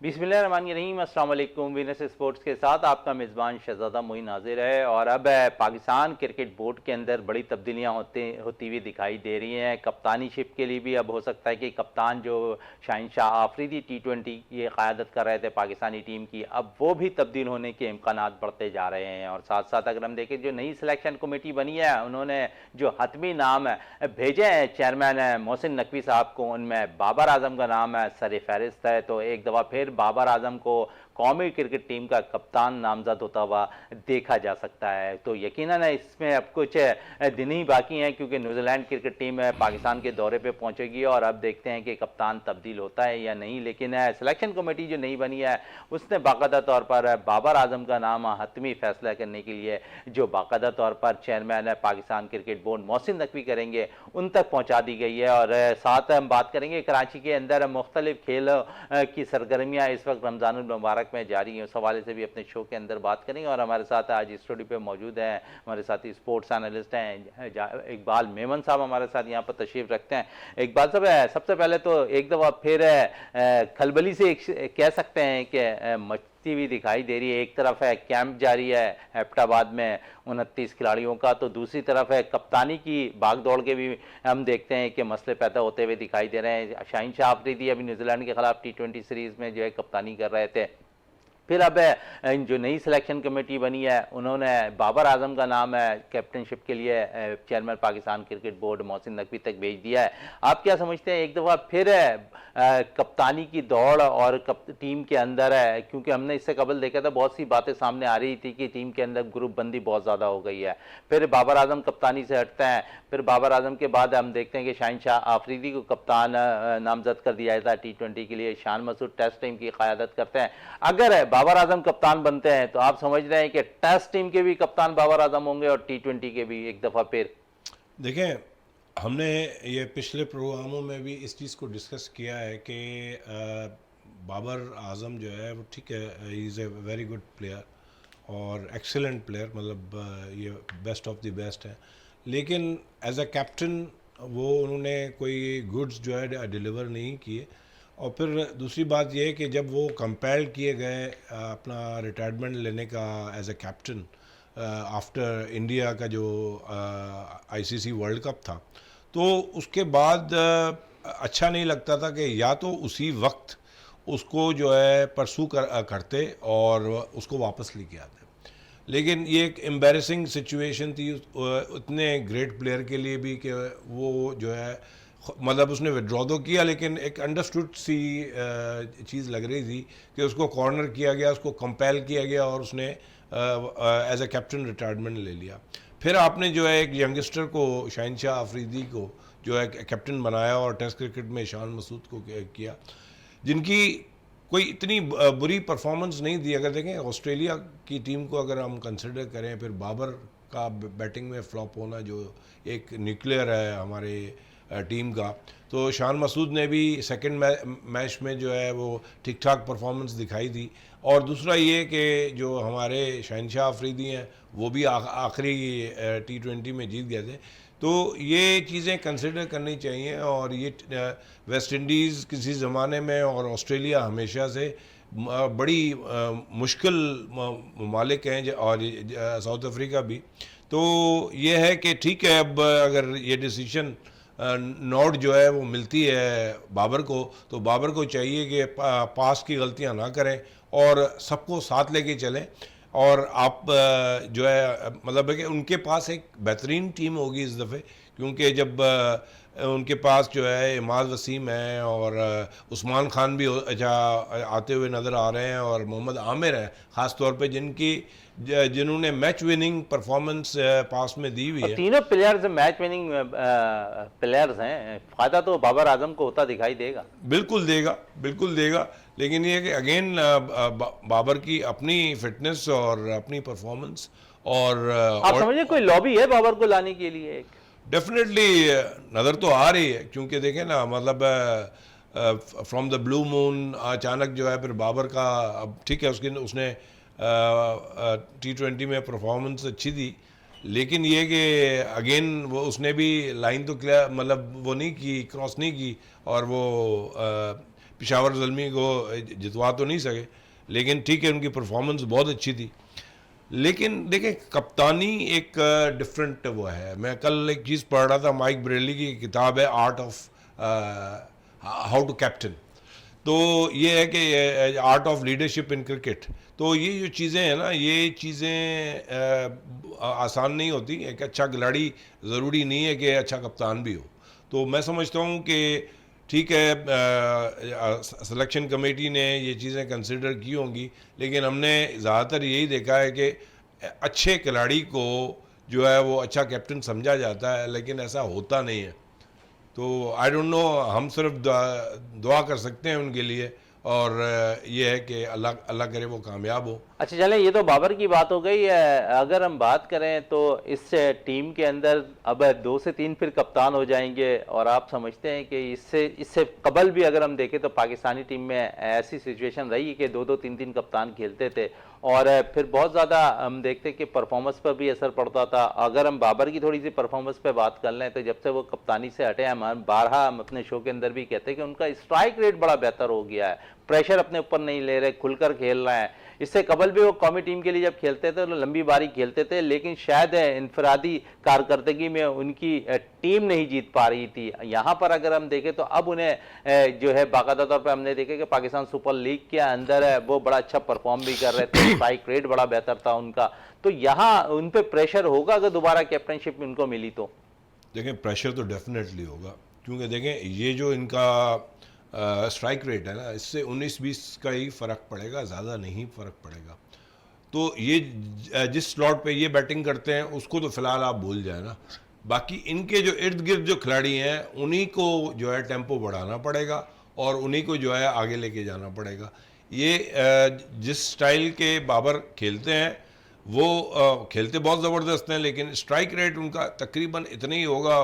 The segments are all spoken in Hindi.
बिस्मिल्लाहिर्रहमानिर्रहीम। अस्सलाम वालेकुम। वीनस स्पोर्ट्स के साथ आपका मेज़बान शहज़ादा मोइन हाजिर है। और अब पाकिस्तान क्रिकेट बोर्ड के अंदर बड़ी तब्दीलियाँ होती हुई दिखाई दे रही हैं। कप्तानीशिप के लिए भी अब हो सकता है कि कप्तान जो शाहिनशाह आफरीदी T20 ये क़यादत कर रहे थे पाकिस्तानी टीम की, अब वो भी तब्दील होने के इम्कानात बढ़ते जा रहे हैं। और साथ साथ अगर हम देखें, जो नई सिलेक्शन कमेटी बनी है, उन्होंने जो हतमी नाम भेजे हैं चेयरमैन मोहसिन नकवी साहब को, उनमें बाबर आजम का नाम है सर फहरिस्त है। तो एक दफ़ा फिर बाबर आजम को कौमी क्रिकेट टीम का कप्तान नामजद होता हुआ देखा जा सकता है। तो यकीनन इसमें अब कुछ दिन ही बाकी हैं, क्योंकि न्यूजीलैंड क्रिकेट टीम पाकिस्तान के दौरे पे पहुंचेगी और अब देखते हैं कि कप्तान तब्दील होता है या नहीं। लेकिन सिलेक्शन कमेटी जो नई बनी है, उसने बाकायदा तौर पर बाबर आजम का नाम हतमी फैसला करने के लिए, जो बाकायदा तौर पर chairman Pakistan cricket board Mohsin Naqvi करेंगे, उन तक पहुँचा दी गई है। और साथ हम बात करेंगे कराची के अंदर मुख्तलिफ खेल की सरगर्मियाँ इस वक्त रमज़ानुल मुबारक में जारी हैं, उस हवाले से भी अपने शो के अंदर बात करेंगे। और हमारे साथ आज स्टूडियो पे मौजूद हैं हमारे साथी स्पोर्ट्स एनालिस्ट हैं इकबाल मेमन साहब, हमारे साथ यहाँ पर तशरीफ़ रखते हैं। इकबाल साहब, सबसे पहले तो एक दफ़ा फिर खलबली से कह सकते हैं कि मचती हुई दिखाई दे रही है। एक तरफ है कैंप जारी है एबटाबाद में 29 खिलाड़ियों का, तो दूसरी तरफ है कप्तानी की भाग दौड़ के भी हम देखते हैं कि मसले पैदा होते हुए दिखाई दे रहे हैं। शाहिनशाह आफरीदी अभी न्यूजीलैंड के खिलाफ T20 सीरीज़ में जो है कप्तानी कर रहे थे। फिर अब जो नई सिलेक्शन कमेटी बनी है, उन्होंने बाबर आजम का नाम कैप्टनशिप के लिए chairman Pakistan cricket board Mohsin Naqvi तक भेज दिया है। आप क्या समझते हैं, एक दफ़ा फिर कप्तानी की दौड़ और टीम के अंदर है, क्योंकि हमने इससे कबल देखा था बहुत सी बातें सामने आ रही थी कि टीम के अंदर ग्रुप बंदी बहुत ज़्यादा हो गई है। फिर बाबर आजम कप्तानी से हटते हैं, फिर बाबर आजम के बाद हम देखते हैं कि शाहिनशाह आफरीदी को कप्तान नामजद कर दिया जाता है T20 के लिए। शान मसूद टेस्ट टीम की क़यादत करते हैं। अगर बाबर आजम कप्तान बनते हैं तो आप समझ रहे हैं कि टेस्ट टीम के भी कप्तान बाबर आजम होंगे और T20 के भी एक दफ़ा फिर। देखें, हमने ये पिछले प्रोग्रामों में भी इस चीज़ को डिस्कस किया है कि बाबर आजम जो है वो ठीक है, he is a very good player और एक्सीलेंट प्लेयर, मतलब ये बेस्ट ऑफ द बेस्ट है। लेकिन एज अ कैप्टन वो उन्होंने कोई गुड्स जो है डिलीवर नहीं किए। और फिर दूसरी बात यह है कि जब वो कंपेल किए गए अपना रिटायरमेंट लेने का as a captain after India का जो ICC वर्ल्ड कप था, तो उसके बाद अच्छा नहीं लगता था कि या तो उसी वक्त उसको जो है परसू करते और उसको वापस लेके आते। लेकिन ये एक एम्बैरेसिंग सिचुएशन थी उतने ग्रेट प्लेयर के लिए भी कि वो जो है, मतलब उसने विड्रॉ तो किया, लेकिन एक अंडरस्टूड सी चीज़ लग रही थी कि उसको कॉर्नर किया गया, उसको कंपेल किया गया और उसने एज ए कैप्टन रिटायरमेंट ले लिया। फिर आपने जो है एक यंगस्टर को, शाहिनशाह आफरीदी को जो है कैप्टन बनाया और टेस्ट क्रिकेट में शान मसूद को किया, जिनकी कोई इतनी बुरी परफॉर्मेंस नहीं दी। अगर देखें ऑस्ट्रेलिया की टीम को अगर हम कंसिडर करें, फिर बाबर का बैटिंग में फ्लॉप होना जो एक न्यूक्लियर है हमारे टीम का, तो शान मसूद ने भी सेकंड मैच में जो है वो ठीक ठाक परफॉर्मेंस दिखाई दी। और दूसरा ये कि जो हमारे शाहिनशाह आफरीदी हैं वो भी आखिरी T20 में जीत गए थे। तो ये चीज़ें कंसिडर करनी चाहिए। और ये वेस्ट इंडीज़ किसी ज़माने में और ऑस्ट्रेलिया हमेशा से बड़ी मुश्किल ममालिक हैं, और साउथ अफ्रीका भी। तो ये है कि ठीक है, अब अगर ये डिसीजन नोट जो है वो मिलती है बाबर को, तो बाबर को चाहिए कि पास की गलतियां ना करें और सबको साथ लेके चलें। और आप जो है, मतलब है कि उनके पास एक बेहतरीन टीम होगी इस दफ़े, क्योंकि जब उनके पास जो है इमाद वसीम है और उस्मान खान भी अच्छा आते हुए नज़र आ रहे हैं, और मोहम्मद आमिर है ख़ास तौर पे, जिन्होंने मैच विनिंग परफॉर्मेंस पास में दी हुई है। तीनों प्लेयर्स मैच विनिंग प्लेयर्स हैं। फ़ायदा तो बाबर आजम को होता दिखाई देगा। बिल्कुल देगा, बिल्कुल देगा। लेकिन ये कि अगेन बाबर की अपनी फिटनेस और अपनी परफॉर्मेंस और आप समझिए कोई लॉबी है बाबर को लाने के लिए एक? डेफिनेटली नज़र तो आ रही है, क्योंकि देखें ना, मतलब फ्रॉम द ब्लू मून अचानक जो है फिर बाबर का, अब ठीक है उसने T20 में परफॉर्मेंस अच्छी दी, लेकिन ये कि अगेन वो उसने भी लाइन तो क्लियर, मतलब वो नहीं की, क्रॉस नहीं की, और वो पेशावर ज़ल्मी को जितवा तो नहीं सके, लेकिन ठीक है, उनकी परफॉर्मेंस बहुत अच्छी थी। लेकिन देखिए, कप्तानी एक डिफरेंट वो है। मैं कल एक चीज़ पढ़ रहा था, माइक ब्रेली की किताब है art of how to captain. तो ये है कि art of leadership in cricket. तो ये जो चीज़ें हैं ना, ये चीज़ें आसान नहीं होती। एक अच्छा खिलाड़ी ज़रूरी नहीं है कि अच्छा कप्तान भी हो। तो मैं समझता हूँ कि ठीक है, सिलेक्शन कमेटी ने ये चीज़ें कंसिडर की होंगी, लेकिन हमने ज़्यादातर यही देखा है कि अच्छे खिलाड़ी को जो है वो अच्छा कैप्टन समझा जाता है, लेकिन ऐसा होता नहीं है। तो आई डोंट नो, हम सिर्फ दुआ कर सकते हैं उनके लिए, और ये है कि अल्लाह अल्लाह करे वो कामयाब हो। अच्छा चलें, ये तो बाबर की बात हो गई है। अगर हम बात करें तो इस टीम के अंदर अब 2 से 3 फिर कप्तान हो जाएंगे, और आप समझते हैं कि इससे कबल भी अगर हम देखें तो पाकिस्तानी टीम में ऐसी सिचुएशन रही कि 2-2 3-3 कप्तान खेलते थे, और फिर बहुत ज़्यादा हम देखते कि परफॉर्मेंस पर भी असर पड़ता था। अगर हम बाबर की थोड़ी सी परफॉर्मेंस पे बात कर लें तो जब से वो कप्तानी से हटे, हम बारहा हम अपने शो के अंदर भी कहते हैं कि उनका स्ट्राइक रेट बड़ा बेहतर हो गया है, प्रेशर अपने ऊपर नहीं ले रहे, खुलकर खेल रहे हैं। इससे कबल भी वो कौमी टीम के लिए जब खेलते थे तो लंबी बारी खेलते थे, लेकिन शायद इनफरादी कारकर्दगी में उनकी टीम नहीं जीत पा रही थी। यहाँ पर अगर हम देखें तो अब उन्हें जो है बाकायदा तौर पर हमने देखा कि पाकिस्तान सुपर लीग के अंदर है वो बड़ा अच्छा परफॉर्म भी कर रहे थे, स्ट्राइक रेट बड़ा बेहतर था उनका। तो यहाँ उन पर प्रेशर होगा अगर दोबारा कैप्टनशिप उनको मिली तो? देखें, प्रेशर तो डेफिनेटली होगा, क्योंकि देखें ये जो इनका स्ट्राइक रेट है ना, इससे 19-20 का ही फ़र्क पड़ेगा, ज़्यादा नहीं फ़र्क पड़ेगा। तो ये जिस स्लॉट पे ये बैटिंग करते हैं उसको तो फ़िलहाल आप भूल जाए ना। बाकी इनके जो इर्द गिर्द जो खिलाड़ी हैं उन्हीं को जो है टेम्पो बढ़ाना पड़ेगा, और उन्हीं को जो है आगे लेके जाना पड़ेगा। ये जिस स्टाइल के बाबर खेलते हैं वो खेलते बहुत ज़बरदस्त हैं, लेकिन स्ट्राइक रेट उनका तकरीबन इतना ही होगा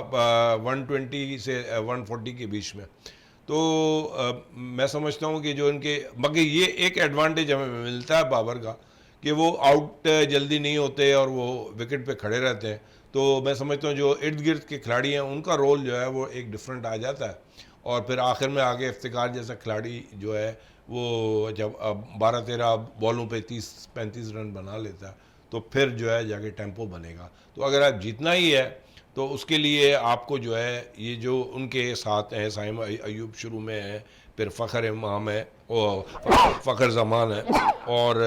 120 से 140 के बीच में। तो मैं समझता हूँ कि जो इनके, मगर ये एक एडवांटेज हमें मिलता है बाबर का कि वो आउट जल्दी नहीं होते और वो विकेट पे खड़े रहते हैं। तो मैं समझता हूँ जो इर्द गिर्द के खिलाड़ी हैं उनका रोल जो है वो एक डिफरेंट आ जाता है, और फिर आखिर में आगे इफ्तिकार जैसा खिलाड़ी जो है वो जब 12-13 बॉलों पे 30-35 रन बना लेता है तो फिर जो है जाके टेम्पो बनेगा। तो अगर आप जीतना ही है तो उसके लिए आपको जो है ये जो उनके साथ हैं, साइम अयूब शुरू में है, फिर फ़खर इमाम है और फ़खर जमान है, और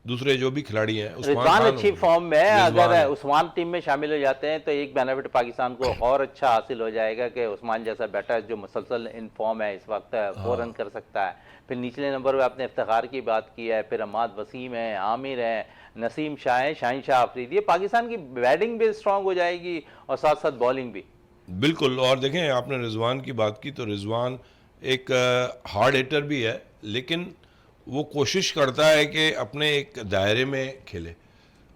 दूसरे जो भी खिलाड़ी हैं, रिजवान अच्छी फॉर्म में है। रिजवान अगर है। उस्मान टीम में शामिल हो जाते हैं तो एक बेनिफिट पाकिस्तान को और अच्छा हासिल हो जाएगा कि उस्मान जैसा बैटर जो मुसलसल इन फॉर्म है इस वक्त वो रन कर सकता है। फिर निचले नंबर पे आपने इफ्तिखार की बात की है, फिर अमाद वसीम है, आमिर है, नसीम शाह है, शाहीन शाह अफरीदी। ये पाकिस्तान की बैटिंग भी स्ट्रांग हो जाएगी और साथ साथ बॉलिंग भी। बिल्कुल। और देखें, आपने रिजवान की बात की तो रिजवान एक हार्ड हिटर भी है, लेकिन वो कोशिश करता है कि अपने एक दायरे में खेले।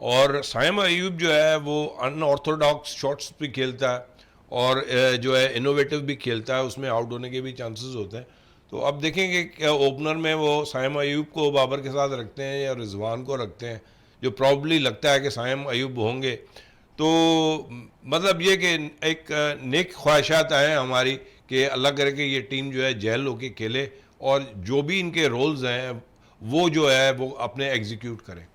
और साइम अयूब जो है वो अनऑर्थोडॉक्स शॉट्स भी खेलता है, और जो है इनोवेटिव भी खेलता है, उसमें आउट होने के भी चांसेस होते हैं। तो अब देखेंगे क्या ओपनर में वो साइम अयूब को बाबर के साथ रखते हैं या रिजवान को रखते हैं, जो प्रॉब्ली लगता है कि साइम अयूब होंगे। तो मतलब ये कि एक नेक ख्वाहिशात हैं हमारी कि अल्लाह करे कि ये टीम जो है जेल होके खेले, और जो भी इनके रोल्स हैं वो जो है वो अपने एग्जीक्यूट करें।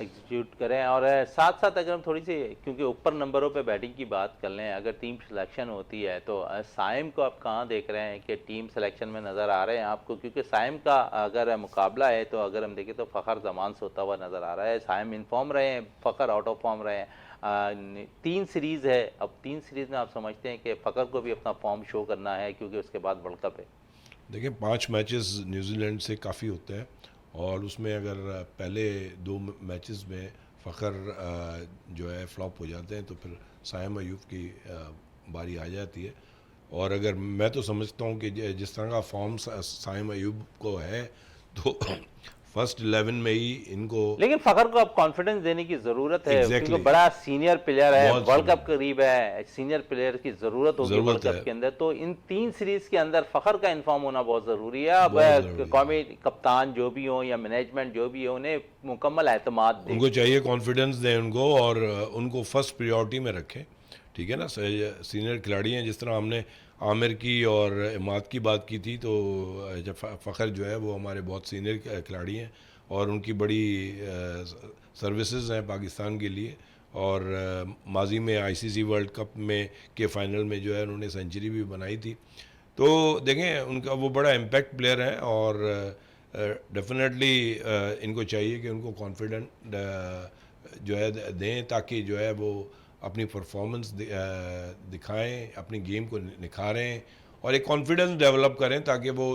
एग्जीक्यूट करें। और साथ साथ अगर हम थोड़ी सी, क्योंकि ऊपर नंबरों पे बैटिंग की बात कर लें, अगर टीम सिलेक्शन होती है तो साइम को आप कहाँ देख रहे हैं कि टीम सिलेक्शन में नज़र आ रहे हैं आपको? क्योंकि साइम का अगर मुकाबला है तो अगर हम देखें तो फ़खर जमान से होता हुआ नज़र आ रहा है। साइम इन फॉर्म रहे हैं, फ़खर आउट ऑफ फॉर्म रहे हैं। 3 सीरीज़ है, अब 3 सीरीज़ में आप समझते हैं कि फ़खर को भी अपना फॉर्म शो करना है क्योंकि उसके बाद वर्ल्ड कप है। देखिए, 5 मैचेस न्यूजीलैंड से काफ़ी होते हैं, और उसमें अगर पहले 2 मैचेस में फ़खर जो है फ्लॉप हो जाते हैं तो फिर साइम अयूब की बारी आ जाती है। और अगर मैं तो समझता हूँ कि जिस तरह का फॉर्म साइम अयूब को है तो फर्स्ट 11 में ही इनको, लेकिन फ़खर को अब कॉन्फिडेंस देने की ज़रूरत है। Exactly. क्योंकि बड़ा सीनियर प्लेयर है, बहुत वर्ल्ड कप करीब है, सीनियर प्लेयर की ज़रूरत होगी वर्ल्ड कप के अंदर। तो इन 3 सीरीज़ के अंदर फ़खर का इन्फॉर्म होना बहुत ज़रूरी है। अब कौमी कप्तान जो भी हो या मैनेजमेंट जो भी हो, उन्हें मुकम्मल एतमाद दे, उनको चाहिए कॉन्फिडेंस दें उनको, और उनको फर्स्ट प्रायोरिटी में रखें। ठीक है ना, सीनियर खिलाड़ी हैं, जिस तरह हमने आमिर की और इमाद की बात की थी, तो जब फ़खर जो है वो हमारे बहुत सीनियर खिलाड़ी हैं और उनकी बड़ी सर्विसेज हैं पाकिस्तान के लिए। और माजी में आईसीसी वर्ल्ड कप में के फाइनल में जो है उन्होंने सेंचुरी भी बनाई थी। तो देखें उनका वो बड़ा इम्पैक्ट प्लेयर है और डेफिनेटली इनको चाहिए कि उनको कॉन्फिडेंट जो है दें, ताकि जो है वो अपनी परफॉर्मेंस दिखाएं, अपनी गेम को निखारें और एक कॉन्फिडेंस डेवलप करें, ताकि वो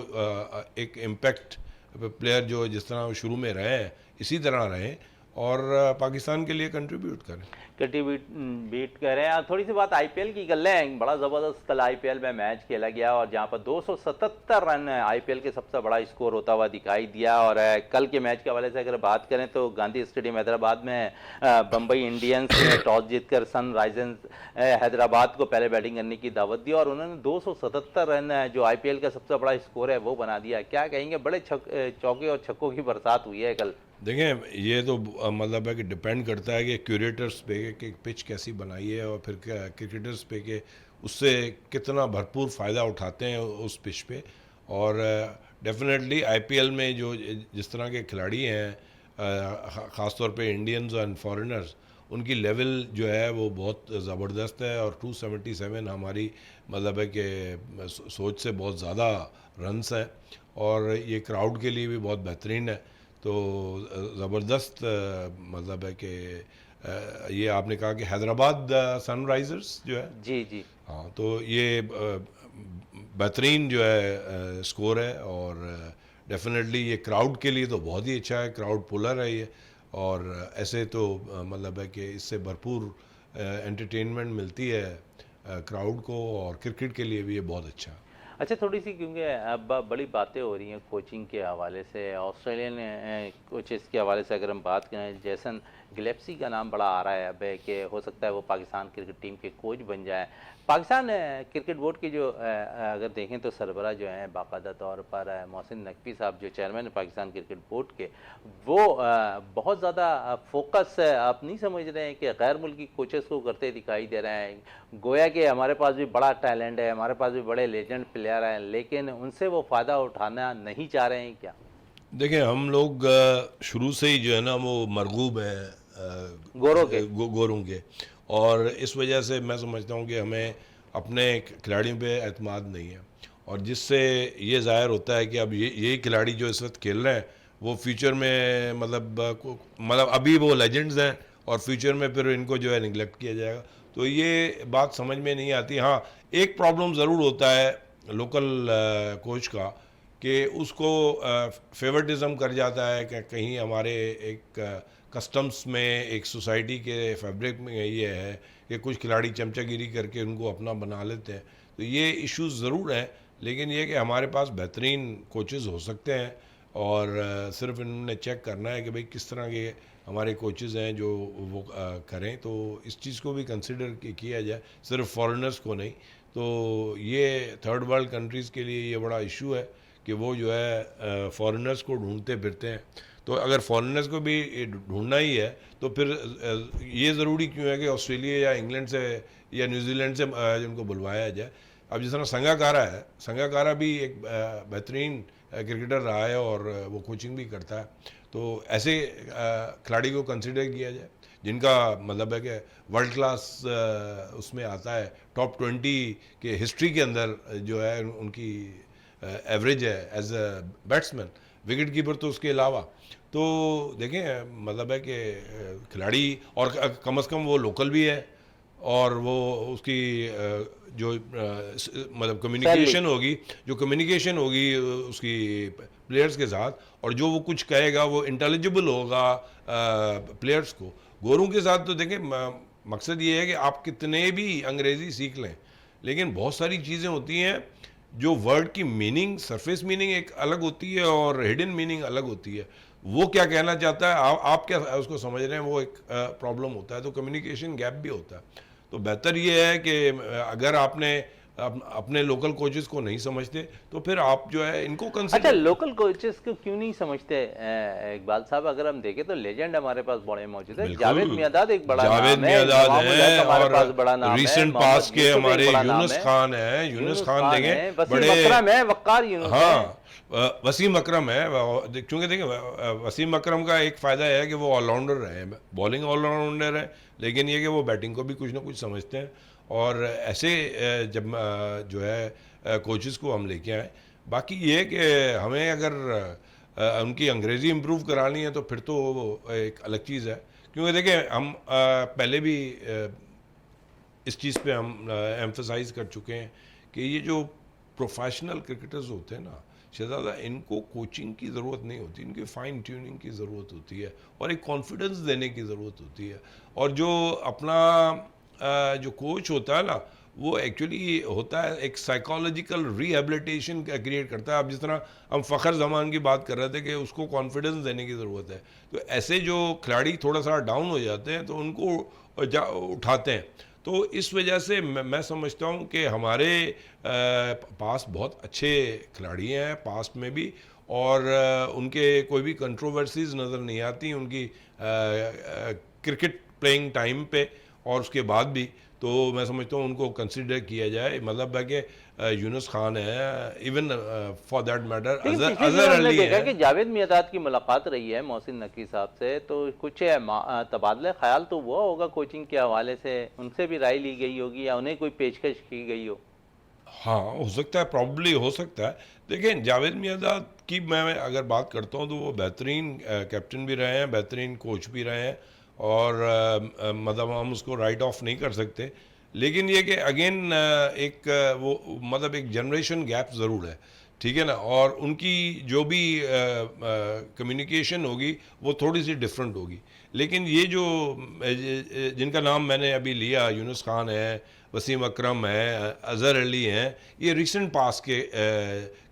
एक इम्पैक्ट प्लेयर जो जिस तरह वो शुरू में रहे हैं इसी तरह रहें और पाकिस्तान के लिए कंट्रीब्यूट करें। बीट कर रहे हैं। थोड़ी सी बात आईपीएल की कर लें। बड़ा ज़बरदस्त कल आईपीएल में मैच खेला गया और जहां पर 277 रन आईपीएल के सबसे बड़ा स्कोर होता हुआ दिखाई दिया। और कल के मैच के हवाले से अगर बात करें तो गांधी स्टेडियम हैदराबाद में बम्बई इंडियंस ने टॉस जीतकर सनराइजर्स हैदराबाद को पहले बैटिंग करने की दावत दी और उन्होंने 277 रन जो आईपीएल का सबसे बड़ा स्कोर है वो बना दिया। क्या कहेंगे, बड़े चौके और छक्कों की बरसात हुई है कल। देखें ये तो मतलब है कि डिपेंड करता है कि क्यूरेटर्स पे कि पिच कैसी बनाई है और फिर क्रिकेटर्स पे कि उससे कितना भरपूर फ़ायदा उठाते हैं उस पिच पे। और डेफिनेटली आईपीएल में जो जिस तरह के खिलाड़ी हैं, ख़ास तौर पे इंडियंस एंड फॉरेनर्स, उनकी लेवल जो है वो बहुत ज़बरदस्त है। और 277 हमारी मतलब है कि सोच से बहुत ज़्यादा रन्स हैं और ये क्राउड के लिए भी बहुत बेहतरीन है। तो ज़बरदस्त मतलब है कि ये आपने कहा कि हैदराबाद सनराइजर्स जो है, जी जी हाँ, तो ये बेहतरीन जो है स्कोर है और डेफिनेटली ये क्राउड के लिए तो बहुत ही अच्छा है, क्राउड पुलर है ये। और ऐसे तो मतलब है कि इससे भरपूर एंटरटेनमेंट मिलती है क्राउड को और क्रिकेट के लिए भी ये बहुत अच्छा है। अच्छा, थोड़ी सी क्योंकि अब बड़ी बातें हो रही हैं कोचिंग के हवाले से, ऑस्ट्रेलियन कोचेस के हवाले से अगर हम बात करें, जेसन गिलेप्सी का नाम बड़ा आ रहा है अब कि हो सकता है वो पाकिस्तान क्रिकेट टीम के कोच बन जाए। पाकिस्तान क्रिकेट बोर्ड की जो अगर देखें तो सरबरा जो हैं बाकायदा तौर पर मोहसिन नकवी साहब जो चेयरमैन है पाकिस्तान क्रिकेट बोर्ड के, वो बहुत ज़्यादा फोकस आप नहीं समझ रहे हैं कि गैर मुल्की कोचेस को करते दिखाई दे रहे हैं। गोया कि हमारे पास भी बड़ा टैलेंट है, हमारे पास भी बड़े लेजेंड प्लेयर हैं, लेकिन उनसे वो फ़ायदा उठाना नहीं चाह रहे हैं क्या? देखिए हम लोग शुरू से ही जो है ना वो मरगूब हैं गोरों के, और इस वजह से मैं समझता हूँ कि हमें अपने खिलाड़ियों पे एतमाद नहीं है। और जिससे ये ज़ाहिर होता है कि अब यही खिलाड़ी जो इस वक्त खेल रहे हैं वो फ्यूचर में मतलब अभी वो लेजेंड्स हैं और फ्यूचर में फिर इनको जो है निगलेक्ट किया जाएगा। तो ये बात समझ में नहीं आती। हाँ, एक प्रॉब्लम ज़रूर होता है लोकल कोच का कि उसको फेवरेटिज्म कर जाता है कि कहीं हमारे एक कस्टम्स में, एक सोसाइटी के फैब्रिक में ये है कि कुछ खिलाड़ी चमचागिरी करके उनको अपना बना लेते हैं। तो ये इश्यूज ज़रूर हैं, लेकिन ये कि हमारे पास बेहतरीन कोचेज़ हो सकते हैं और सिर्फ इन्होंने चेक करना है कि भाई किस तरह के हमारे कोचेज़ हैं जो वो करें। तो इस चीज़ को भी कंसिडर किया जाए, सिर्फ फॉरेनर्स को नहीं। तो ये थर्ड वर्ल्ड कंट्रीज़ के लिए ये बड़ा इशू है कि वो जो है फॉरेनर्स को ढूंढते फिरते हैं। तो अगर फॉरेनर्स को भी ढूंढना ही है तो फिर ये ज़रूरी क्यों है कि ऑस्ट्रेलिया या इंग्लैंड से या न्यूजीलैंड से उनको बुलवाया जाए। अब जिस तरह संगाकारा भी एक बेहतरीन क्रिकेटर रहा है और वो कोचिंग भी करता है। तो ऐसे खिलाड़ी को कंसिडर किया जाए जिनका मतलब है कि वर्ल्ड क्लास उसमें आता है, टॉप 20 के हिस्ट्री के अंदर जो है उनकी एवरेज है as a batsman, wicket keeper तो उसके अलावा। तो देखें मतलब है कि खिलाड़ी और कम से कम वो लोकल भी है और वो उसकी जो मतलब कम्युनिकेशन होगी उसकी प्लेयर्स के साथ, और जो वो कुछ कहेगा वो इंटेलिजिबल होगा प्लेयर्स को। गोरों के साथ तो देखें मकसद ये है कि आप कितने भी अंग्रेज़ी सीख लें, लेकिन बहुत सारी चीज़ें होती हैं जो वर्ड की मीनिंग, सरफेस मीनिंग एक अलग होती है और हिडन मीनिंग अलग होती है। वो क्या कहना चाहता है, आप क्या उसको समझ रहे हैं, वो एक प्रॉब्लम होता है। तो कम्युनिकेशन गैप भी होता है। तो बेहतर ये है कि अगर आपने अपने लोकल कोचेस को नहीं समझते, तो फिर आप जो है इनको अच्छा, कंसिडर। लोकल कोचेस को क्यों नहीं समझते इकबाल साहब? अगर हम देखें तो लेजेंड हमारे पास बड़े मौजूद है। बिल्कुल, जावेद मियांदाद एक बड़ा जावेद नाम है, मियांदाद नवाब उल हक हैं, हमारे और पास बड़ा नाम है, रिसेंट पास मोहम्मद के यूसुफ एक हमारे बड़ा नाम यूनुस है, खान हैं, यूनुस खान देखें है, वसीम बड़े, अकरम है, वक्कार यूनुस है। हाँ, वसीम अकरम है। क्योंकि देखिए वसीम अकरम का एक फ़ायदा है कि वो ऑलराउंडर है, बॉलिंग ऑलराउंडर है, लेकिन ये कि वो बैटिंग को भी कुछ ना कुछ समझते हैं। और ऐसे जब जो है कोचेस को हम लेके आए। बाकी ये है कि हमें अगर उनकी अंग्रेज़ी इम्प्रूव करानी है तो फिर तो वो एक अलग चीज़ है। क्योंकि देखिए हम पहले भी इस चीज़ पे हम एम्फसाइज़ कर चुके हैं कि ये जो प्रोफेशनल क्रिकेटर्स होते हैं ना शहजादा, इनको कोचिंग की ज़रूरत नहीं होती, इनकी फ़ाइन ट्यूनिंग की ज़रूरत होती है और एक कॉन्फिडेंस देने की ज़रूरत होती है। और जो अपना जो कोच होता है ना, वो एक्चुअली होता है एक साइकोलॉजिकल रिहेबिलिटेशन क्रिएट करता है। अब जिस तरह हम फ़खर जमान की बात कर रहे थे कि उसको कॉन्फिडेंस देने की ज़रूरत है, तो ऐसे जो खिलाड़ी थोड़ा सा डाउन हो जाते हैं तो उनको उठाते हैं। तो इस वजह से मैं समझता हूँ कि हमारे पास बहुत अच्छे खिलाड़ी हैं पास्ट में भी, और उनके कोई भी कंट्रोवर्सीज नज़र नहीं आती उनकी क्रिकेट प्लेइंग टाइम पे और उसके बाद भी। तो मैं समझता हूँ उनको कंसिडर किया जाए। मतलब है कि यूनुस खान है, इवन फॉर दैट मैटर लेकिन पिछले दिनों अजहर हमने अली देखा है। कि जावेद मियांदाद की मुलाकात रही है मोहसिन नकवी साहब से, तो कुछ तबादला ख्याल तो हुआ होगा कोचिंग के हवाले से, उनसे भी राय ली गई होगी या उन्हें कोई पेशकश की गई हो? हाँ, हो सकता है, प्रॉब्ली हो सकता है। देखिए जावेद मियांदाद की मैं अगर बात करता हूँ तो वो बेहतरीन कैप्टन भी रहे हैं, बेहतरीन कोच भी रहे हैं, और मतलब हम उसको राइट ऑफ नहीं कर सकते। लेकिन ये कि अगेन एक वो मतलब एक जनरेशन गैप ज़रूर है, ठीक है ना, और उनकी जो भी कम्युनिकेशन होगी वो थोड़ी सी डिफरेंट होगी। लेकिन ये जो जिनका नाम मैंने अभी लिया, यूनुस खान है, वसीम अकरम है, अजहर अली हैं, ये रिसेंट पास के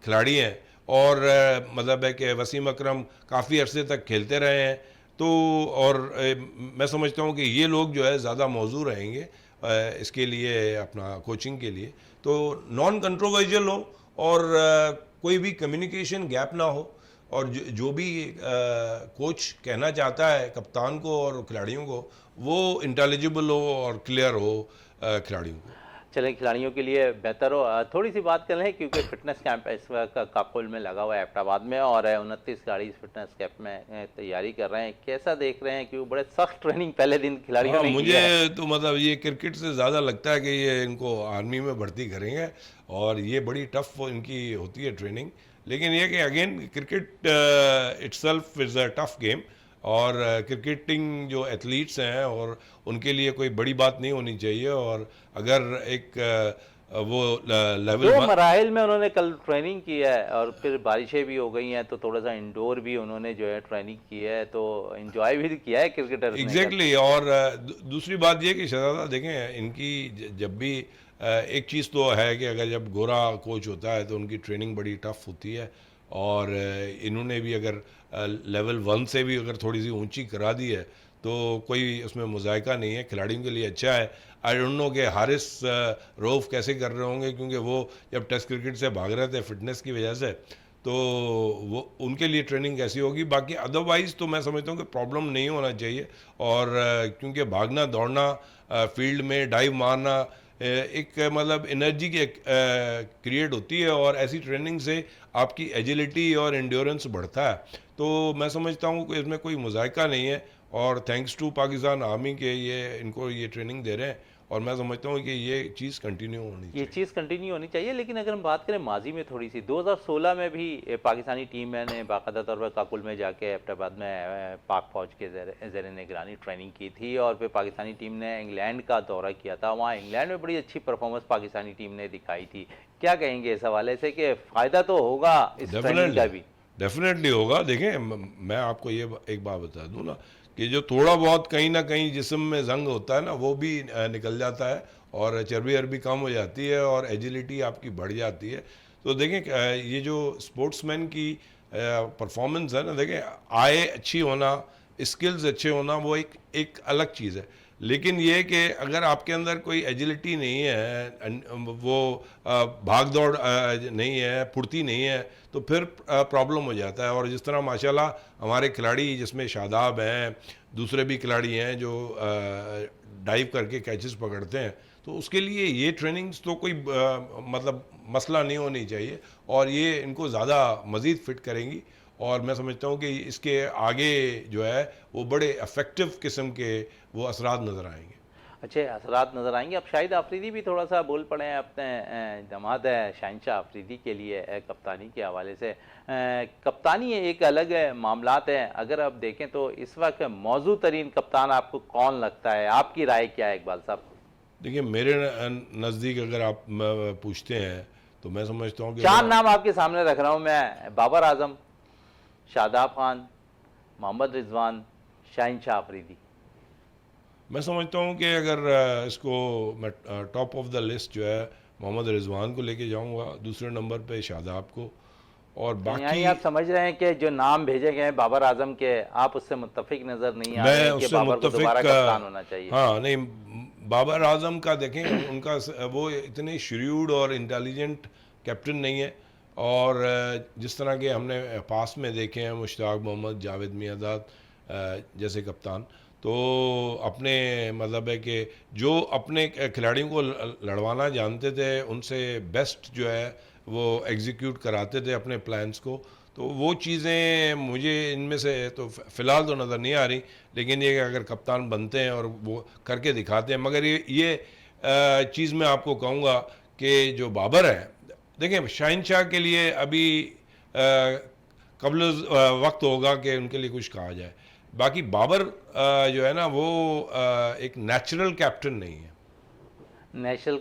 खिलाड़ी हैं। और मतलब है कि वसीम अकरम काफ़ी अरसे तक खेलते रहे हैं, तो और मैं समझता हूँ कि ये लोग जो है ज़्यादा मौजू रहेंगे इसके लिए, अपना कोचिंग के लिए। तो नॉन कंट्रोवर्शियल हो और कोई भी कम्युनिकेशन गैप ना हो, और जो भी कोच कहना चाहता है कप्तान को और खिलाड़ियों को, वो इंटेलिजिबल हो और क्लियर हो खिलाड़ियों को। चलें, खिलाड़ियों के लिए बेहतर हो। थोड़ी सी बात कर लें क्योंकि फिटनेस कैंप इस वक्त काकुल में लगा हुआ है एबटाबाद में, और 29 खिलाड़ी इस फिटनेस कैंप में तैयारी कर रहे हैं। कैसा देख रहे हैं कि वो बड़े सख्त ट्रेनिंग पहले दिन खिलाड़ियों हाँ, ने मुझे किया है? तो मतलब ये क्रिकेट से ज़्यादा लगता है कि ये इनको आर्मी में भर्ती करेंगे, और ये बड़ी टफ इनकी होती है ट्रेनिंग। लेकिन ये कि again cricket itself is a tough game, और क्रिकेटिंग जो एथलीट्स हैं और उनके लिए कोई बड़ी बात नहीं होनी चाहिए। और अगर एक वो लेवल 2 मराहिल में उन्होंने कल ट्रेनिंग की है, और फिर बारिशें भी हो गई हैं तो थोड़ा सा इंडोर भी उन्होंने जो है ट्रेनिंग की है, तो एंजॉय भी किया है क्रिकेटर्स ने कल। एग्जैक्टली। और दूसरी बात ये कि शहजादा देखें इनकी जब भी एक चीज़ तो है कि अगर जब गोरा कोच होता है तो उनकी ट्रेनिंग बड़ी टफ होती है, और इन्होंने भी अगर लेवल 1 से भी अगर थोड़ी सी ऊंची करा दी है तो कोई उसमें मुज़ायका नहीं है, खिलाड़ियों के लिए अच्छा है। आई डोंट नो कि हारिस रऊफ कैसे कर रहे होंगे, क्योंकि वो जब टेस्ट क्रिकेट से भाग रहे थे फिटनेस की वजह से, तो वो उनके लिए ट्रेनिंग कैसी होगी। बाकी अदरवाइज़ तो मैं समझता हूँ कि प्रॉब्लम नहीं होना चाहिए। और क्योंकि भागना दौड़ना, फील्ड में डाइव मारना, एक मतलब एनर्जी की क्रिएट होती है, और ऐसी ट्रेनिंग से आपकी एजिलिटी और एंड्योरेंस बढ़ता है। तो मैं समझता हूँ कि इसमें कोई मुज़ायका नहीं है, और थैंक्स टू पाकिस्तान आर्मी के ये इनको ये ट्रेनिंग दे रहे हैं, और मैं समझता हूँ कि ये चीज़ कंटिन्यू होनी ये चाहिए। चीज़ कंटिन्यू होनी चाहिए। लेकिन अगर हम बात करें माजी में थोड़ी सी, 2016 में भी पाकिस्तानी टीम ने बाकायदा तौर पर काकुल में जाके एबटाबाद में पाक फौज के ज़ेर निगरानी ट्रेनिंग की थी, और फिर पाकिस्तानी टीम ने इंग्लैंड का दौरा किया था। वहाँ इंग्लैंड में बड़ी अच्छी परफॉर्मेंस पाकिस्तानी टीम ने दिखाई थी। क्या कहेंगे इस हवाले से कि फ़ायदा तो होगा इस ट्रेनिंग का भी? डेफिनेटली होगा। देखें मैं आपको ये एक बात बता दूं ना, कि जो थोड़ा बहुत कहीं ना कहीं जिस्म में जंग होता है ना, वो भी निकल जाता है, और चर्बी अरबी कम हो जाती है, और एजिलिटी आपकी बढ़ जाती है। तो देखें ये जो स्पोर्ट्समैन की परफॉर्मेंस है ना, देखें आय अच्छी होना, स्किल्स अच्छे होना, वो एक एक अलग चीज़ है। लेकिन ये कि अगर आपके अंदर कोई एजिलिटी नहीं है, वो भाग दौड़ नहीं है, फुर्ती नहीं है, तो फिर प्रॉब्लम हो जाता है। और जिस तरह माशाल्लाह हमारे खिलाड़ी, जिसमें शादाब हैं, दूसरे भी खिलाड़ी हैं जो डाइव करके कैचेस पकड़ते हैं, तो उसके लिए ये ट्रेनिंग्स तो कोई मतलब मसला नहीं होनी चाहिए, और ये इनको ज़्यादा मज़ीद फिट करेंगी। और मैं समझता हूँ कि इसके आगे जो है वो बड़े इफ़ेक्टिव किस्म के वो असरात नज़र आएंगे। अच्छे असरात नज़र आएंगे। अब शाहिद आफरीदी भी थोड़ा सा बोल पड़े हैं अपने दामाद है शहनशाह आफरीदी के लिए कप्तानी के हवाले से। कप्तानी एक अलग मामलात है। अगर आप देखें तो इस वक्त मौजू तरीन कप्तान आपको कौन लगता है, आपकी राय क्या है इकबाल साहब? देखिए, मेरे नज़दीक अगर आप पूछते हैं तो मैं समझता हूँ कि 4 नाम आपके सामने रख रहा हूँ मैं। बाबर आजम, शादाब खान, मोहम्मद रिजवान, शहनशाह आफरीदी। मैं समझता हूँ कि अगर इसको मैं टॉप ऑफ द लिस्ट जो है मोहम्मद रिजवान को लेके जाऊँगा, दूसरे नंबर पे शादाब को, और यानी बाकी आप समझ रहे हैं कि जो नाम भेजे गए हैं बाबर आजम के, आप उससे मुत्तफिक नज़र नहीं आ रहे मैं हैं कि उससे बाबर को दोबारा मुत्तफिक कप्तान होना चाहिए? हाँ नहीं, बाबर आजम का देखें, उनका वो इतने श्रीयूड और इंटेलिजेंट कैप्टन नहीं है। और जिस तरह के हमने पास में देखे हैं मुश्ताक मोहम्मद, जावेद मियांदाद जैसे कप्तान, तो अपने मतलब है कि जो अपने खिलाड़ियों को लड़वाना जानते थे, उनसे बेस्ट जो है वो एग्जीक्यूट कराते थे अपने प्लान्स को। तो वो चीज़ें मुझे इनमें से तो फ़िलहाल तो नज़र नहीं आ रही, लेकिन ये अगर कप्तान बनते हैं और वो करके दिखाते हैं। मगर ये चीज़ मैं आपको कहूँगा कि जो बाबर है, देखें शहनशाह के लिए अभी कबल वक्त होगा कि उनके लिए कुछ कहा जाए। बाकी बाबर जो है ना वो एक नेचुरल कैप्टन नहीं है। नेशनल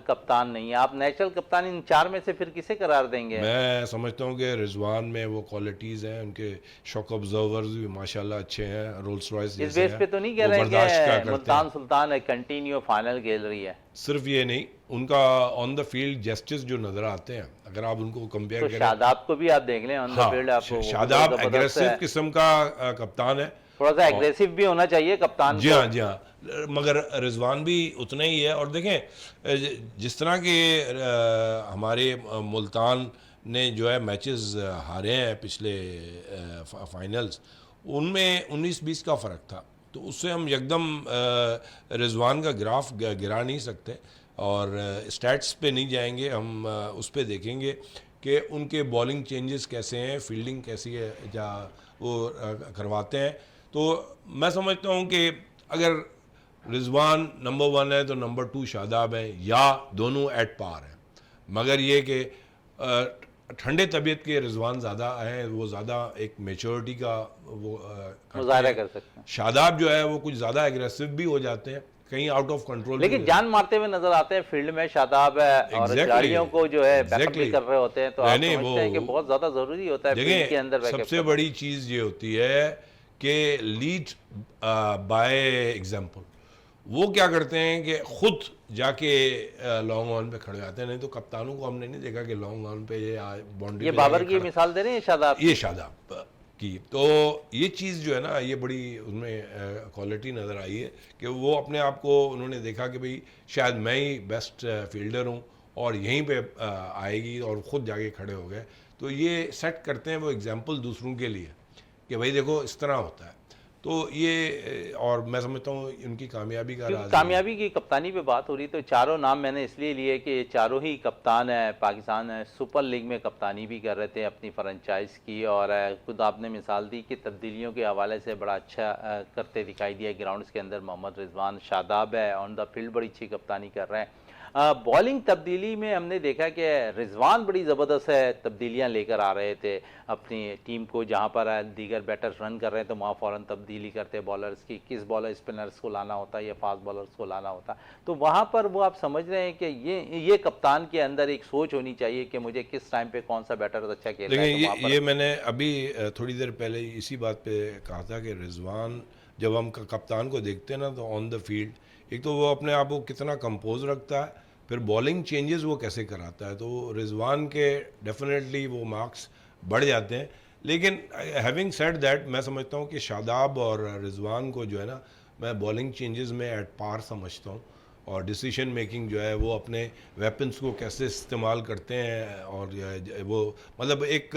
कप्तान नहीं है। आप नेशनल कप्तान इन 4 में से फिर किसे करार देंगे? मैं समझता हूँ कि रिजवान में वो क्वालिटीज़ हैं, उनके शॉक ऑब्जर्वर्स भी माशाल्लाह अच्छे हैं, रोल्स रॉयस इस जैसे बेस हैं, पे तो नहीं कह वो रहे बर्दाश्त क्या कि करते मुल्तान हैं। सुल्तान है कंटिन्यू फाइनल खेल रही है? सिर्फ ये नहीं, उनका ऑन द फील्ड जस्टिस जो नज़र आते हैं, अगर आप उनको कंपेयर तो करें। शादाब को भी आप देख लें ऑन द हाँ, फील्ड, आपको शादाब जबरदस्त एग्रेसिव है। किस्म का कप्तान है। थोड़ा सा एग्रेसिव भी होना चाहिए कप्तान जी को। हाँ, जी हाँ, मगर रिजवान भी उतना ही है। और देखें जिस तरह के हमारे मुल्तान ने जो है मैचेस हारे हैं पिछले फाइनल्स, उनमें 19-20 का फ़र्क था, तो उससे हम एकदम रिजवान का ग्राफ गिरा नहीं सकते। और स्टैट्स पे नहीं जाएंगे हम, उस पर देखेंगे कि उनके बॉलिंग चेंजेस कैसे हैं, फील्डिंग कैसी है, या वो करवाते हैं। तो मैं समझता हूँ कि अगर रिजवान नंबर 1 है तो नंबर 2 शादाब है, या दोनों एट पार हैं। मगर ये कि ठंडे तबीयत के रिजवान ज़्यादा हैं, वो ज़्यादा एक मेच्योरिटी का वो मुजाहरा कर सकते हैं। शादाब जो है वो कुछ ज़्यादा एग्रेसिव भी हो जाते हैं, कहीं आउट ऑफ कंट्रोल भी लेकिन हो जान मारते हुए नजर आते हैं फील्ड में शादाब है, और खिलाड़ियों को जो है बैकअप भी कर रहे होते हैं। तो आप समझते हैं कि बहुत ज़्यादा ज़रूरी होता है फील्ड के अंदर बैकअप? सबसे बड़ी चीज़ ये होती है कि लीड बाय एग्जाम्पल। वो क्या करते हैं कि खुद जाके लॉन्ग ऑन पे खड़े आते हैं। नहीं तो कप्तानों को हमने नहीं देखा कि लॉन्ग ऑन पे ये बाउंड्री ये बाबर की मिसाल दे रहे हैं शादाब? ये शादाब की। तो ये चीज़ जो है ना, ये बड़ी उनमें क्वालिटी नज़र आई है कि वो अपने आप को उन्होंने देखा कि भाई शायद मैं ही बेस्ट फील्डर हूँ और यहीं पे आएगी, और ख़ुद जाके खड़े हो गए। तो ये सेट करते हैं वो एग्जाम्पल दूसरों के लिए कि भाई देखो इस तरह होता है। तो ये और मैं समझता हूँ उनकी कामयाबी का राज। कामयाबी की कप्तानी पे बात हो रही, तो चारों नाम मैंने इसलिए लिए कि चारों ही कप्तान है पाकिस्तान सुपर लीग में कप्तानी भी कर रहे थे अपनी फ्रेंचाइज की, और खुद आपने मिसाल दी कि तब्दीलियों के हवाले से बड़ा अच्छा करते दिखाई दिया ग्राउंड्स के अंदर। मोहम्मद रिजवान, शादाब है ऑन द फील्ड बड़ी अच्छी कप्तानी कर रहे हैं। बॉलिंग तब्दीली में हमने देखा कि रिजवान बड़ी ज़बरदस्त है तब्दीलियां लेकर आ रहे थे अपनी टीम को, जहां पर दीगर बैटर्स रन कर रहे हैं तो वहाँ फ़ौरन तब्दीली करते बॉलर्स की, किस बॉलर स्पिनर्स को लाना होता है या फास्ट बॉलर्स को लाना होता है। तो वहाँ पर वो आप समझ रहे हैं कि ये कप्तान के अंदर एक सोच होनी चाहिए कि मुझे किस टाइम पे कौन सा बैटर अच्छा खेल रहा है। लेकिन ये मैंने अभी थोड़ी देर पहले इसी बात पे कहा था कि रिजवान जब हम कप्तान को देखते हैं ना, तो ऑन द फील्ड एक तो वो अपने आप को कितना कंपोज रखता है, फिर बॉलिंग चेंजेस वो कैसे कराता है। तो रिजवान के डेफिनेटली वो मार्क्स बढ़ जाते हैं। लेकिन हैविंग सेड दैट, मैं समझता हूँ कि शादाब और रिजवान को जो है ना मैं बॉलिंग चेंजेस में एट पार समझता हूँ, और डिसीजन मेकिंग जो है वो अपने वेपन्स को कैसे इस्तेमाल करते हैं, और वो मतलब एक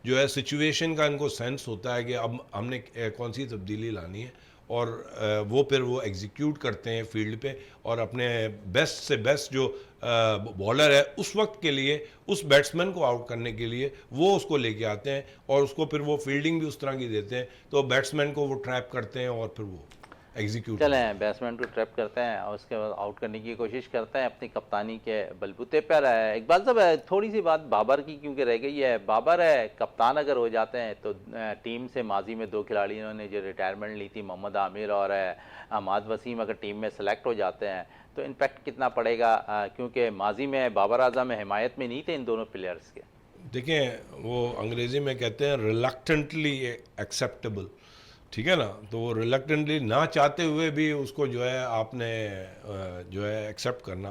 जो है सिचुएशन का इनको सेंस होता है कि अब हमने कौन सी तब्दीली लानी है, और वो फिर वो एग्जीक्यूट करते हैं फील्ड पे, और अपने बेस्ट से बेस्ट जो बॉलर है उस वक्त के लिए, उस बैट्समैन को आउट करने के लिए वो उसको लेके आते हैं, और उसको फिर वो फील्डिंग भी उस तरह की देते हैं, तो बैट्समैन को वो ट्रैप करते हैं और फिर वो एग्जीक्यूट होता है। चलें, बैट्समैन को ट्रैप करते हैं और उसके बाद आउट करने की कोशिश करते हैं अपनी कप्तानी के बलबूते पर। इकबाल साहब, थोड़ी सी बात बाबर की क्योंकि रह गई है। बाबर कप्तान अगर हो जाते हैं तो टीम से माजी में 2 खिलाड़ियों ने जो रिटायरमेंट ली थी, मोहम्मद आमिर और अहमद वसीम, अगर टीम में सेलेक्ट हो जाते हैं तो इम्पैक्ट कितना पड़ेगा, क्योंकि माजी में बाबर आजम हिमायत में नहीं थे इन दोनों प्लेयर्स के। देखें, वो अंग्रेज़ी में कहते हैं रिलक्टेंटली एक्सेप्टेबल, ठीक है ना, तो वो रिलक्टेंटली ना चाहते हुए भी उसको जो है आपने जो है एक्सेप्ट करना,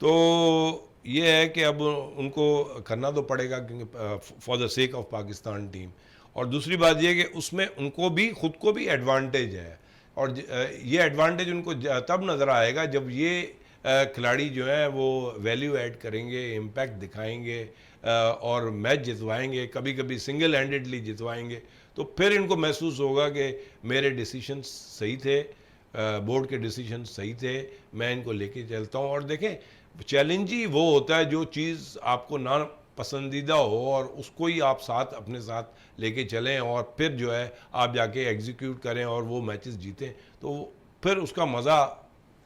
तो ये है कि अब उनको करना तो पड़ेगा, क्योंकि for the sake of Pakistan team. और दूसरी बात ये कि उसमें उनको भी खुद को भी एडवांटेज है, और ये एडवांटेज उनको तब नज़र आएगा जब ये खिलाड़ी जो है वो वैल्यू ऐड करेंगे, इम्पैक्ट दिखाएंगे, और मैच जितवाएंगे, कभी कभी सिंगल हैंडेडली जितवाएंगे, तो फिर इनको महसूस होगा कि मेरे डिसीशंस सही थे, बोर्ड के डिसीजन सही थे, मैं इनको लेके चलता हूँ। और देखें, चैलेंज ही वो होता है जो चीज़ आपको ना पसंदीदा हो और उसको ही आप साथ अपने साथ लेके चलें, और फिर जो है आप जाके एग्जीक्यूट करें और वो मैचेस जीतें, तो फिर उसका मज़ा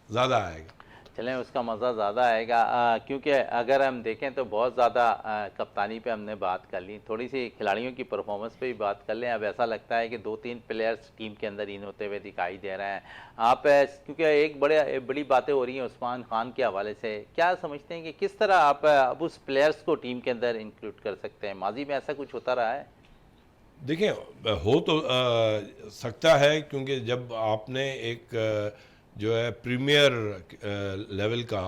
ज़्यादा आएगा। चलें, उसका मज़ा ज़्यादा आएगा, क्योंकि अगर हम देखें तो बहुत ज़्यादा कप्तानी पे हमने बात कर ली, थोड़ी सी खिलाड़ियों की परफॉर्मेंस पे भी बात कर लें। अब ऐसा लगता है कि 2-3 प्लेयर्स टीम के अंदर इन होते हुए दिखाई दे रहे हैं। आप क्योंकि एक बड़ी बातें हो रही हैं उस्मान खान के हवाले से, क्या समझते हैं कि किस तरह आप अब उस प्लेयर्स को टीम के अंदर इंक्लूड कर सकते हैं? माजी में ऐसा कुछ होता रहा है? देखिए, हो तो सकता है, क्योंकि जब आपने एक जो है प्रीमियर लेवल का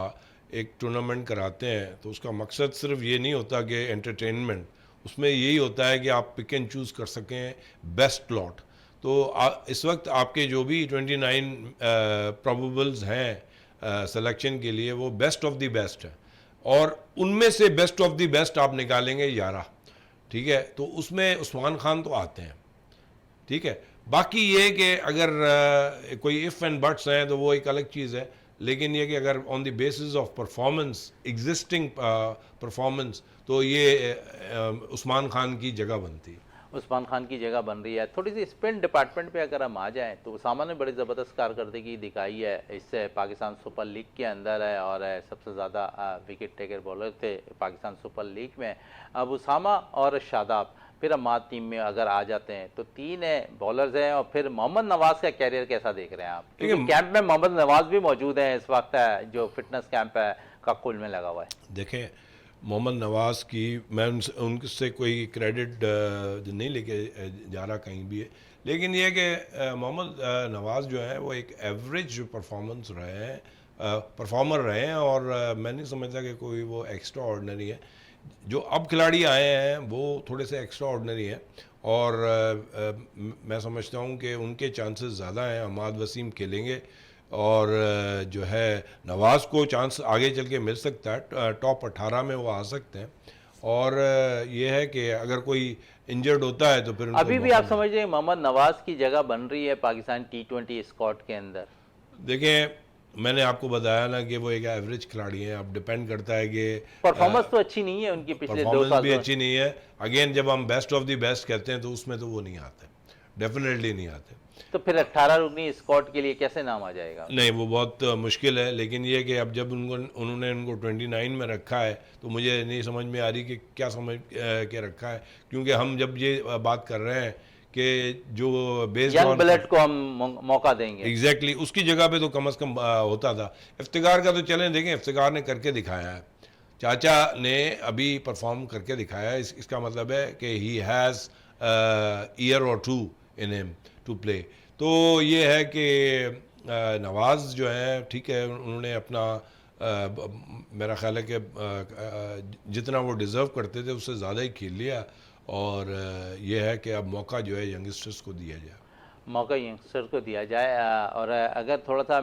एक टूर्नामेंट कराते हैं तो उसका मकसद सिर्फ ये नहीं होता कि एंटरटेनमेंट, उसमें यही होता है कि आप पिक एंड चूज़ कर सकें बेस्ट लॉट। तो इस वक्त आपके जो भी 29 प्रोबेबल्स हैं सिलेक्शन के लिए, वो बेस्ट ऑफ द बेस्ट है, और उनमें से बेस्ट ऑफ द बेस्ट आप निकालेंगे 11, ठीक है, तो उसमें उस्मान खान तो आते हैं, ठीक है। बाकी ये कि अगर कोई इफ़ एंड बट्स हैं तो वो एक अलग चीज़ है, लेकिन ये कि अगर on the basis of performance, existing performance, तो ये उस्मान खान की जगह बनती है। उस्मान खान की जगह बन रही है। थोड़ी सी स्पिन डिपार्टमेंट पे अगर हम आ जाएं तो उसामा ने बड़ी ज़बरदस्त कारकर्दगी दिखाई है, इससे पाकिस्तान सुपर लीग के अंदर है और सबसे ज़्यादा विकेट टेकर बॉलर थे पाकिस्तान सुपर लीग में। अब उसामा और शादाब, फिर अम्माद टीम में अगर आ जाते हैं तो 3 बॉलर्स हैं, और फिर मोहम्मद नवाज़ का कैरियर कैसा देख रहे हैं आप? क्योंकि कैंप में मोहम्मद नवाज़ भी मौजूद हैं इस वक्त, जो फिटनेस कैंप है काकुल में लगा हुआ है। देखें, मोहम्मद नवाज़ की मैं उनसे कोई क्रेडिट नहीं लेके जा रहा कहीं भी है, लेकिन ये कि मोहम्मद नवाज़ जो है वो एक एवरेज परफॉर्मेंस रहे हैं, परफॉर्मर रहे हैं, और मैं नहीं समझता कि कोई वो एक्स्ट्रा ऑर्डिनरी है। जो अब खिलाड़ी आए हैं वो थोड़े से एक्स्ट्रा ऑर्डिनरी हैं, और मैं समझता हूँ कि उनके चांसेस ज़्यादा हैं, अहमद वसीम खेलेंगे, और जो है नवाज़ को चांस आगे चल के मिल सकता है, टॉप 18 में वो आ सकते हैं, और ये है कि अगर कोई इंजर्ड होता है तो फिर उनको अभी भी आप समझ रहे हैं मोहम्मद नवाज़ की जगह बन रही है पाकिस्तान T20 स्क्वाड के अंदर? देखें, मैंने आपको बताया ना कि वो एक एवरेज खिलाड़ी हैं, अब डिपेंड करता है कि परफॉर्मेंस तो अच्छी नहीं है उनकी पिछले 2 परफॉर्मेंस साल भी में। अच्छी नहीं है। अगेन, जब हम बेस्ट ऑफ द बेस्ट कहते हैं तो उसमें तो वो नहीं आते, डेफिनेटली नहीं आते। तो फिर 18 स्क्वाड के लिए कैसे नाम आ जाएगा? नहीं, वो बहुत मुश्किल है, लेकिन ये कि अब जब उन्होंने उनको 29 में रखा है तो मुझे नहीं समझ में आ रही कि क्या समझ के रखा है, क्योंकि हम जब ये बात कर रहे हैं कि जो बेस्ड यंग ऑन ब्लड को हम मौका देंगे। एग्जैक्टली उसकी जगह पे तो कम से कम होता था। इफ्तिकार का तो चलें, देखें, इफ्तिकार ने करके दिखाया है, चाचा ने अभी परफॉर्म करके दिखाया है, इसका मतलब है कि ही हैज़ ईयर और 2 इन हिम टू प्ले। तो ये है कि नवाज़ जो है, ठीक है, उन्होंने अपना मेरा ख्याल है कि जितना वो डिज़र्व करते थे उससे ज़्यादा ही खेल लिया, और ये है कि अब मौका जो है यंगस्टर्स को दिया जाए। मौका यंगस्टर को दिया जाए। और अगर थोड़ा सा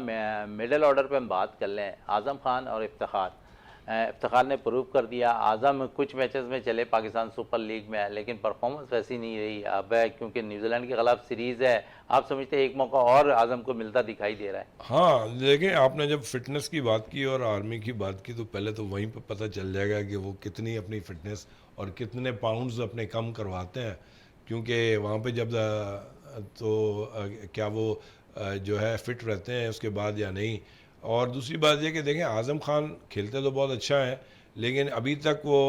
मिडिल ऑर्डर पे हम बात कर लें, आज़म खान और इफ्तिखार ने प्रूव कर दिया। आज़म कुछ मैचेस में चले पाकिस्तान सुपर लीग में, लेकिन परफॉर्मेंस वैसी नहीं रही। अब क्योंकि न्यूजीलैंड के खिलाफ सीरीज़ है, आप समझते हैं एक मौका और आज़म को मिलता दिखाई दे रहा है? हाँ, देखिए आपने जब फिटनेस की बात की और आर्मी की बात की तो पहले तो वहीं पर पता चल जाएगा कि वो कितनी अपनी फिटनेस और कितने पाउंड्स अपने कम करवाते हैं, क्योंकि वहाँ पे जब क्या वो जो है फिट रहते हैं उसके बाद या नहीं। और दूसरी बात ये कि देखें आज़म खान खेलते तो बहुत अच्छा है, लेकिन अभी तक वो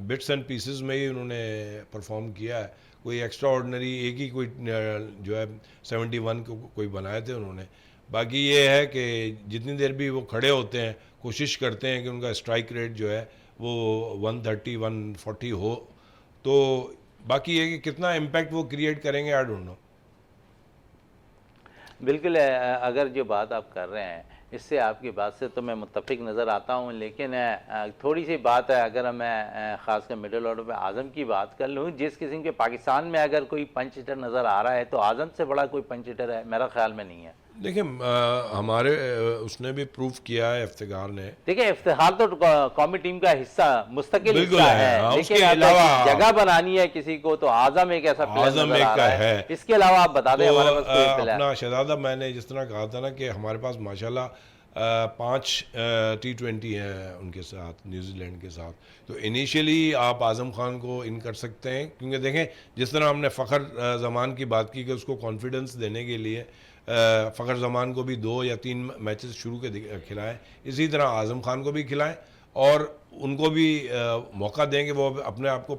बिट्स एंड पीसेस में ही उन्होंने परफॉर्म किया है। कोई एक्स्ट्रा ऑर्डिनरी एक ही कोई जो है 71 को कोई बनाए थे उन्होंने। बाकी ये है कि जितनी देर भी वो खड़े होते हैं कोशिश करते हैं कि उनका स्ट्राइक रेट जो है वो 130 140 हो। तो बाकी ये कि कितना इम्पैक्ट वो क्रिएट करेंगे आई डोंट नो। बिल्कुल अगर जो बात आप कर रहे हैं इससे आपकी बात से तो मैं मुत्तफिक नज़र आता हूँ, लेकिन थोड़ी सी बात है, अगर मैं ख़ासकर मिडिल ऑर्डर में आज़म की बात कर लूँ, जिस किस्म के पाकिस्तान में अगर कोई पंच हिटर नज़र आ रहा है तो आज़म से बड़ा कोई पंच हिटर है मेरा ख्याल में नहीं है। देखिए हमारे उसने भी प्रूव किया है इफ्तिखार ने। देखिए इफ्तिखार तो कौमी टीम का हिस्सा मुस्तकिल बिल्कुल हिस्सा है, हाँ, लेकिन उसके अब अलावा जगह बनानी है किसी को तो आज़म एक ऐसा प्लेयर आज़म नजर एक आ का रहा है। है। इसके अलावा आप बता दें तो हमारे पास कोई प्लेयर। अपना शहजादा, मैंने जिस तरह कहा था ना कि हमारे पास माशाल्लाह 5 T20 हैं उनके साथ, न्यूजीलैंड के साथ। तो इनिशियली आप आज़म खान को इन कर सकते हैं, क्योंकि देखें जिस तरह हमने फ़खर ज़मान की बात की कि उसको कॉन्फिडेंस देने के लिए फ़खर ज़मान को भी 2 या 3 मैचेस शुरू के खिलाएं, इसी तरह आज़म खान को भी खिलाएं और उनको भी मौका दें कि वो अपने आप को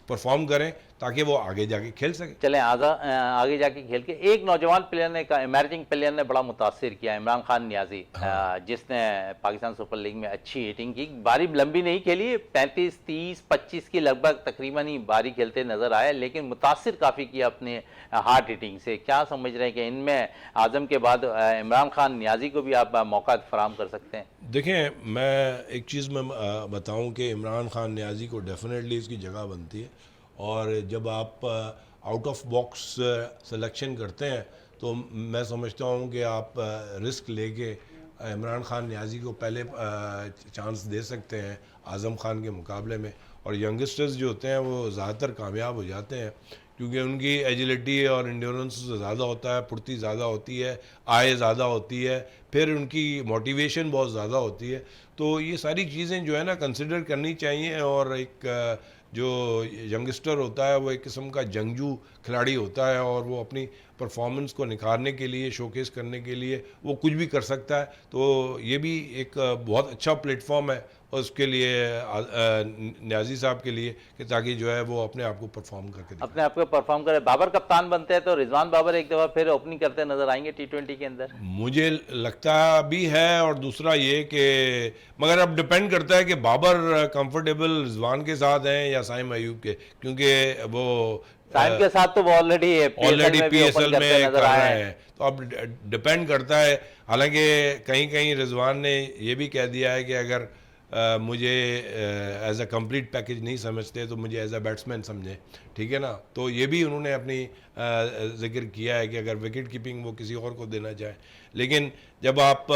परफॉर्म करें ताकि वो आगे जाके खेल सके। चलें आगे जाके खेल के एक नौजवान प्लेयर ने इमर्जिंग प्लेयर ने बड़ा मुतासिर किया, इमरान खान नियाजी। हाँ। जिसने पाकिस्तान सुपर लीग में अच्छी हिटिंग की, बारी लंबी नहीं खेली, 35 30 25 की लगभग तकरीबन ही बारी खेलते नजर आए, लेकिन मुतासिर काफ़ी किया अपने हार्ड हिटिंग से। क्या समझ रहे हैं कि इनमें आज़म के बाद इमरान खान नियाजी को भी आप मौका फराम कर सकते हैं? देखें मैं एक चीज़ में बताऊं कि इमरान खान नियाजी को डेफिनेटली इसकी जगह बनती है, और जब आप आउट ऑफ बॉक्स सिलेक्शन करते हैं तो मैं समझता हूं कि आप रिस्क लेके इमरान खान नियाजी को पहले चांस दे सकते हैं आज़म खान के मुकाबले में। और यंगस्टर्स जो होते हैं वो ज़्यादातर कामयाब हो जाते हैं, क्योंकि उनकी एजिलिटी और इंड्योरेंस ज़्यादा होता है, फुर्ती ज़्यादा होती है, आय ज़्यादा होती है, फिर उनकी मोटिवेशन बहुत ज़्यादा होती है। तो ये सारी चीज़ें जो है ना कंसिडर करनी चाहिए। और एक जो यंगस्टर होता है वो एक किस्म का जंगजू खिलाड़ी होता है, और वो अपनी परफॉर्मेंस को निखारने के लिए, शोकेस करने के लिए वो कुछ भी कर सकता है। तो ये भी एक बहुत अच्छा प्लेटफॉर्म है उसके लिए, न्याजी साहब के लिए, कि ताकि जो है वो अपने आप को परफॉर्म करके दिखाए। अपने आप को परफॉर्म करे। बाबर कप्तान बनते हैं तो रिजवान बाबर एक दफ़ा फिर ओपनिंग करते नजर आएंगे T20 के अंदर, मुझे लगता भी है। और दूसरा ये कि मगर अब डिपेंड करता है कि बाबर कंफर्टेबल रिजवान के साथ हैं या साइम अयूब के, क्योंकि वो साइम के साथ तो वो ऑलरेडी PSL में कर रहे हैं। तो अब डिपेंड करता है। हालांकि कहीं कहीं रिजवान ने ये भी कह दिया है कि अगर मुझे एज अ कंप्लीट पैकेज नहीं समझते तो मुझे एज अ बैट्समैन समझें, ठीक है ना। तो ये भी उन्होंने अपनी जिक्र किया है कि अगर विकेट कीपिंग वो किसी और को देना चाहें। लेकिन जब आप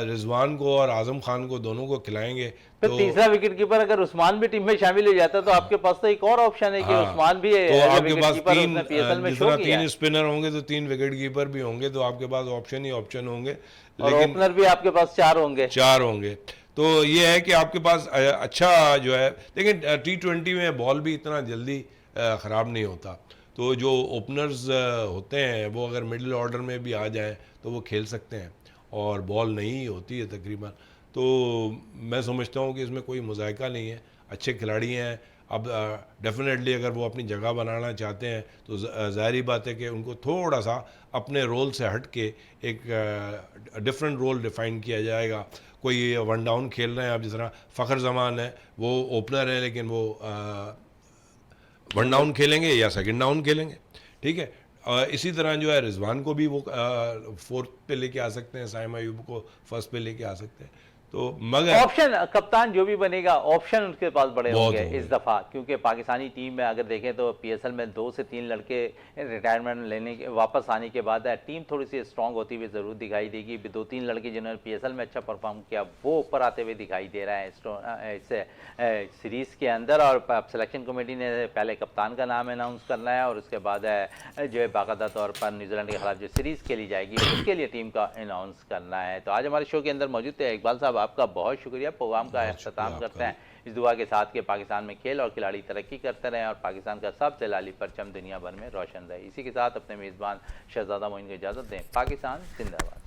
रिजवान को और आज़म खान को दोनों को खिलाएंगे तो तीसरा विकेट कीपर अगर उस्मान भी टीम में शामिल हो जाता है तो आपके पास तो एक और ऑप्शन है कि उस्मान भी तो आपके पास तीन स्पिनर होंगे तो 3 विकेट कीपर भी होंगे, तो आपके पास ऑप्शन ही ऑप्शन होंगे। और ओपनर भी आपके पास 4 होंगे। तो ये है कि आपके पास अच्छा जो है, लेकिन T20 में बॉल भी इतना जल्दी ख़राब नहीं होता। तो जो ओपनर्स होते हैं वो अगर मिडिल ऑर्डर में भी आ जाएं तो वो खेल सकते हैं, और बॉल नहीं होती है तकरीबन। तो मैं समझता हूँ कि इसमें कोई मुज़ायका नहीं है, अच्छे खिलाड़ी हैं। अब डेफिनेटली अगर वो अपनी जगह बनाना चाहते हैं तो ज़ाहिर बात है कि उनको थोड़ा सा अपने रोल से हट के एक डिफरेंट रोल डिफ़ाइन किया जाएगा। कोई वन डाउन खेल रहे हैं, अब जिस तरह फ़खर ज़मान है वो ओपनर है, लेकिन वो वन डाउन खेलेंगे या सेकंड डाउन खेलेंगे, ठीक है। इसी तरह जो है रिजवान को भी वो फोर्थ पे लेके आ सकते हैं, साइम अयूब को फर्स्ट पे लेके आ सकते हैं। तो मगर ऑप्शन कप्तान जो भी बनेगा ऑप्शन उसके पास बड़े बहुत होंगे होंगे। इस दफा, क्योंकि पाकिस्तानी टीम में अगर देखें तो पीएसएल में 2 से 3 लड़के रिटायरमेंट लेने के वापस आने के बाद टीम थोड़ी सी स्ट्रांग होती हुई जरूर दिखाई देगी। 2-3 लड़के जिन्होंने पीएसएल में अच्छा परफॉर्म किया वो ऊपर आते हुए दिखाई दे रहा है इस सीरीज के अंदर। और सिलेक्शन कमेटी ने पहले कप्तान का नाम अनाउंस करना है और उसके बाद जो है बाकायदा तौर पर न्यूजीलैंड के खिलाफ जो सीरीज खेली जाएगी उसके लिए टीम का अनाउंस करना है। तो आज हमारे शो के अंदर मौजूद थे इकबाल साहब, आपका बहुत शुक्रिया। प्रोग्राम का बहुत अख्ताम शुक्रिया करते हैं इस दुआ के साथ कि पाकिस्तान में खेल और खिलाड़ी तरक्की करते रहें और पाकिस्तान का सबसे लाली परचम दुनिया भर में रोशन रहे। इसी के साथ अपने मेज़बान शहजादा मोइन को इजाज़त दें। पाकिस्तान जिंदाबाद।